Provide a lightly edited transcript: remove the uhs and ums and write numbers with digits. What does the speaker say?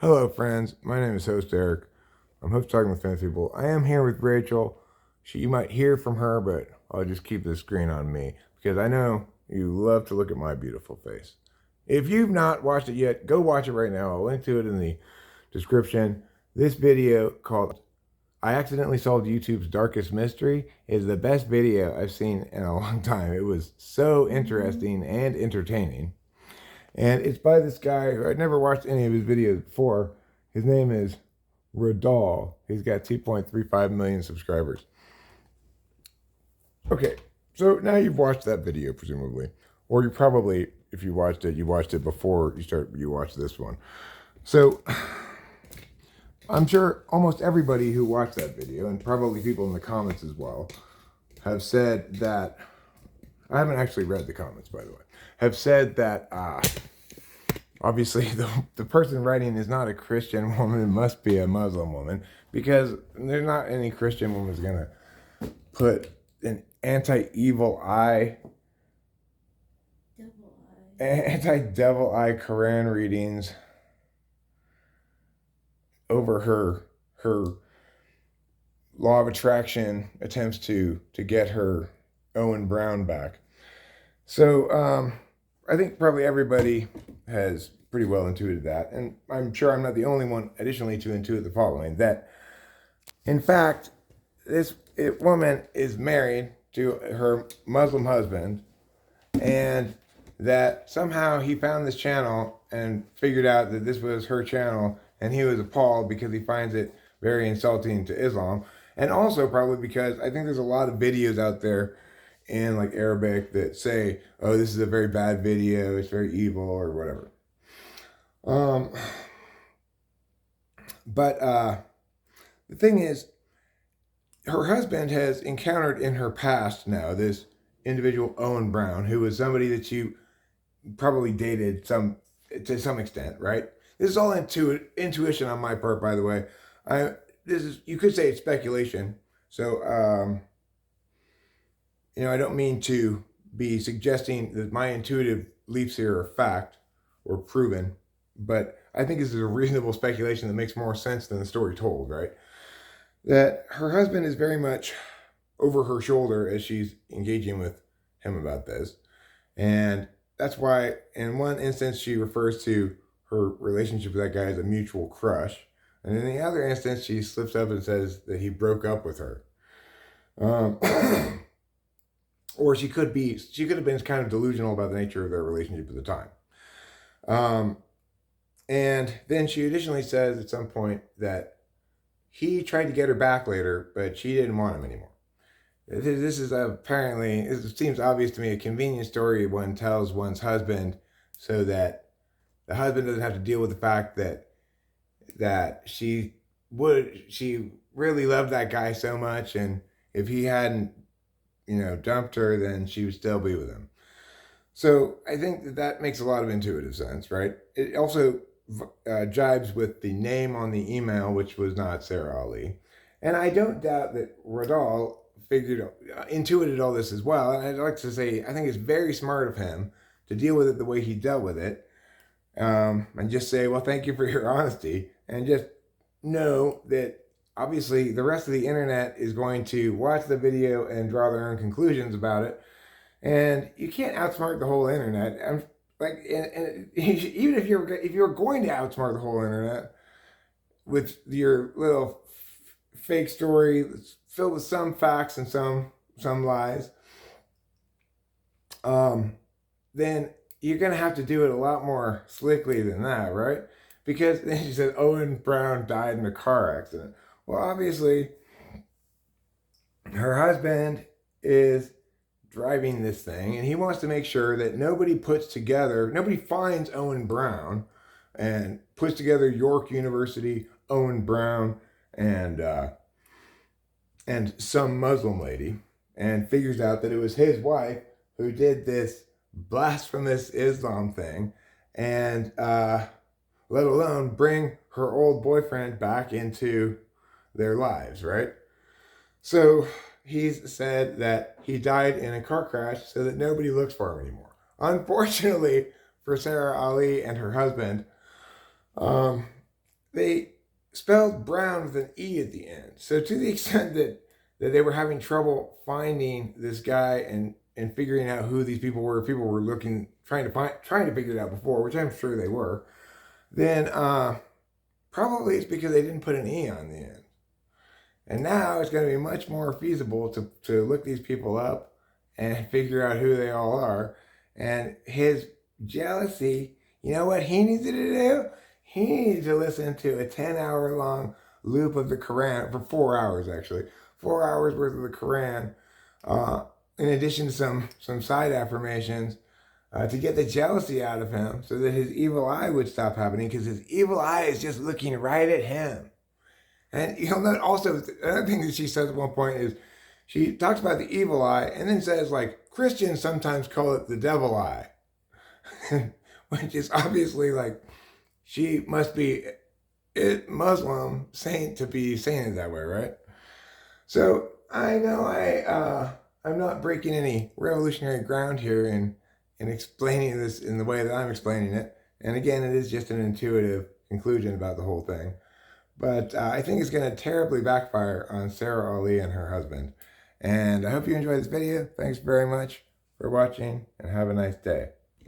Hello, friends. My name is host Eric. I'm host talking with famous people. I am here with Rachel. You might hear from her, but I'll just keep the screen on me because I know you love to look at my beautiful face. If you've not watched it yet, go watch it right now. I'll link to it in the description. This video called I Accidentally Solved YouTube's Darkest Mystery is the best video I've seen in a long time. It was so interesting and entertaining. And it's by this guy who I'd never watched any of his videos before. His name is Radal. He's got 2.35 million subscribers. Okay, so now you've watched that video, presumably. Or you probably, if you watched it before you watched this one. So I'm sure almost everybody who watched that video, and probably people in the comments as well, have said that, I haven't actually read the comments, by the way, have said that obviously the person writing is not a Christian woman, it must be a Muslim woman, because there's not any Christian woman who's going to put an anti-evil eye, anti-devil eye Quran readings over her law of attraction attempts to get her Owen Brown back. So I think probably everybody has pretty well intuited that, and I'm sure I'm not the only one additionally to intuit the following, that in fact this woman is married to her Muslim husband, and that somehow he found this channel and figured out that this was her channel, and he was appalled because he finds it very insulting to Islam, and also probably because I think there's a lot of videos out there in like Arabic that say, oh, this is a very bad video, it's very evil or whatever. But the thing is, her husband has encountered in her past now this individual Owen Brown, who was somebody that you probably dated to some extent, right? This is all intuition on my part, by the way. You could say it's speculation. So I don't mean to be suggesting that my intuitive leaps here are fact or proven, but I think this is a reasonable speculation that makes more sense than the story told, right? That her husband is very much over her shoulder as she's engaging with him about this. And that's why in one instance she refers to her relationship with that guy as a mutual crush. And in the other instance she slips up and says that he broke up with her. Or she could have been kind of delusional about the nature of their relationship at the time. And then she additionally says at some point that he tried to get her back later, but she didn't want him anymore. This is apparently, it seems obvious to me, a convenient story one tells one's husband so that the husband doesn't have to deal with the fact that she really loved that guy so much, and if he hadn't dumped her, then she would still be with him. So I think that makes a lot of intuitive sense, right? It also jibes with the name on the email, which was not Sara Ali. And I don't doubt that Radal intuited all this as well. And I'd like to say, I think it's very smart of him to deal with it the way he dealt with it. And just say, well, thank you for your honesty. And just know that obviously the rest of the internet is going to watch the video and draw their own conclusions about it. And you can't outsmart the whole internet. And even if you're going to outsmart the whole internet with your little fake story that's filled with some facts and some lies, then you're going to have to do it a lot more slickly than that, right? Because then she said Owen Brown died in a car accident. Well, obviously, her husband is driving this thing, and he wants to make sure that nobody finds Owen Brown and puts together York University, Owen Brown, and some Muslim lady, and figures out that it was his wife who did this blasphemous Islam thing, and let alone bring her old boyfriend back into their lives, right? So he's said that he died in a car crash so that nobody looks for him anymore. Unfortunately for Sara Ali and her husband, they spelled Brown with an E at the end. So to the extent that they were having trouble finding this guy and figuring out who these people were looking trying to figure it out before, which I'm sure they were, then probably it's because they didn't put an E on the end. And now it's going to be much more feasible to look these people up and figure out who they all are. And his jealousy, you know what he needed to do? He needed to listen to a 10-hour long loop of the Quran for 4 hours, actually. 4 hours worth of the Quran, in addition to some side affirmations, to get the jealousy out of him so that his evil eye would stop happening, because his evil eye is just looking right at him. And you'll note also, another thing that she says at one point is, she talks about the evil eye and then says, like, Christians sometimes call it the devil eye. Which is obviously like, she must be a Muslim saint to be saying it that way, right? So I know I'm not breaking any revolutionary ground here in explaining this in the way that I'm explaining it. And again, it is just an intuitive conclusion about the whole thing. But I think it's going to terribly backfire on Sara Ali and her husband. And I hope you enjoyed this video. Thanks very much for watching, and have a nice day.